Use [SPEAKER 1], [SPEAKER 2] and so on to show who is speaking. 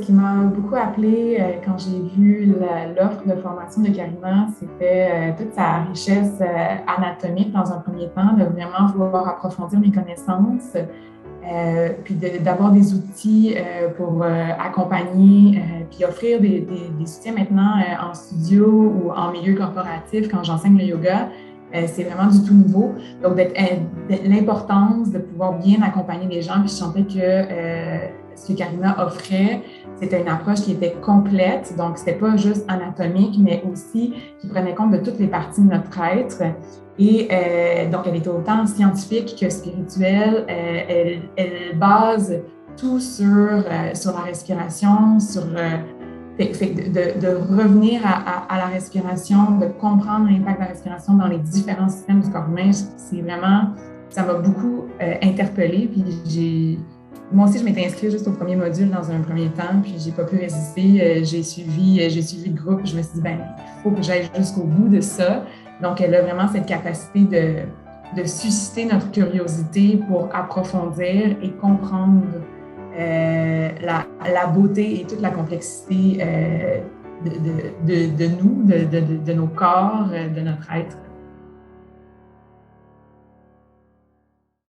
[SPEAKER 1] qui m'a beaucoup appelé quand j'ai vu l'offre de formation de Karina, c'était toute sa richesse anatomique dans un premier temps, de vraiment vouloir approfondir mes connaissances, puis d'avoir des outils pour accompagner, puis offrir des soutiens maintenant en studio ou en milieu corporatif quand j'enseigne le yoga. C'est vraiment du tout nouveau. Donc, l'importance de pouvoir bien accompagner les gens. Puis je sentais que ce que Karina offrait, c'était une approche qui était complète. Donc, c'était pas juste anatomique, mais aussi qui prenait compte de toutes les parties de notre être. Et donc, elle était autant scientifique que spirituelle. Elle base tout sur la respiration, de revenir à la respiration, de comprendre l'impact de la respiration dans les différents systèmes du corps humain, ça m'a beaucoup interpellée. Puis moi aussi, je m'étais inscrite juste au premier module dans un premier temps, puis j'ai pas pu résister. J'ai suivi le groupe. Je me suis dit, ben, il faut que j'aille jusqu'au bout de ça. Donc, elle a vraiment cette capacité de susciter notre curiosité pour approfondir et comprendre la beauté et toute la complexité de nous, de nos corps, de notre être.